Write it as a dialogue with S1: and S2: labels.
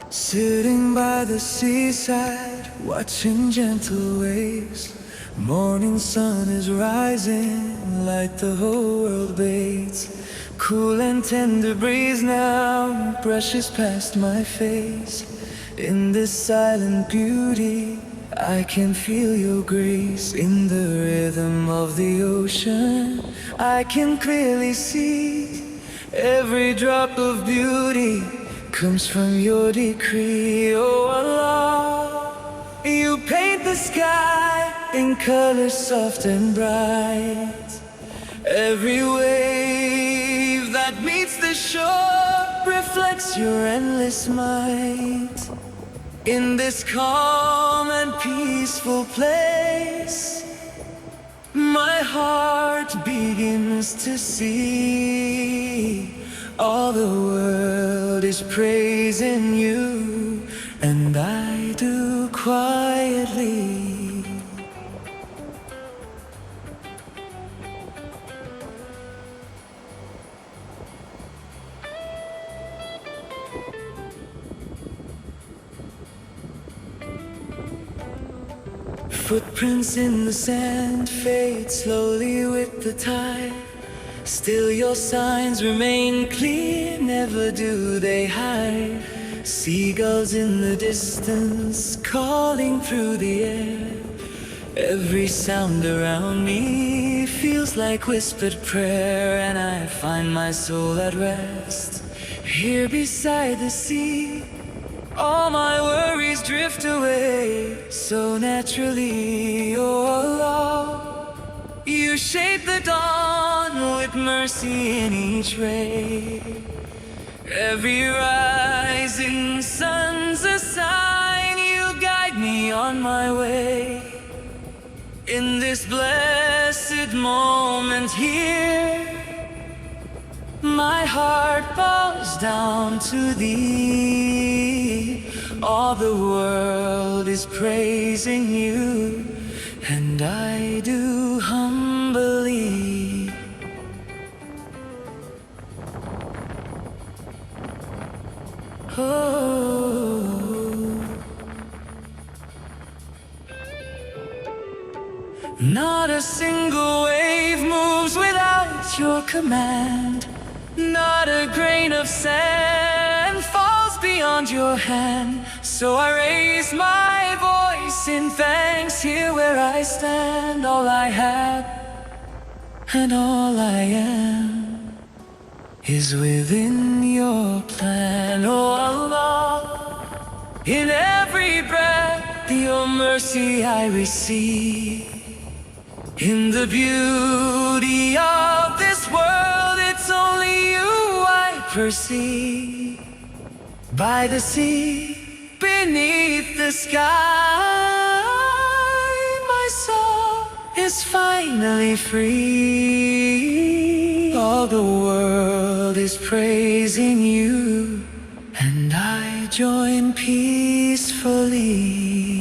S1: Sitting by the seaside, watching gentle waves. Morning sun is rising, like the whole world bathes. Cool and tender breeze now brushes past my face. In this silent beauty, I can feel your grace. In the rhythm of the ocean, I can clearly see every drop of beauty comes from your decree. Oh Allah, you paint the sky in colors soft and bright. Every wave that meets the shore reflects your endless might. In this calm and peaceful place, my heart begins to see all the world is praising you, and I do quietly. Footprints in the sand fade slowly with the tide. Still your signs remain clear, never do they hide. Seagulls in the distance calling through the air. Every sound around me feels like whispered prayer, and I find my soul at rest here beside the sea. All my worries drift away so naturally. Oh Allah, you shape the dawn with mercy in each ray. Every rising sun's a sign, you guide me on my way. In this blessed moment here, my heart bows down to thee. All the world is praising you, and I do humbly. Oh, not a single wave moves without your command. Not a grain of sand falls beyond your hand. So I raise my voice in thanks here where I stand. All I have and all I am is within your plan. Oh Allah, in every breath your mercy I receive. In the beauty of this world, it's only you I perceive. By the sea, beneath the sky, my soul is finally free. All the world is praising you, and I join peacefully.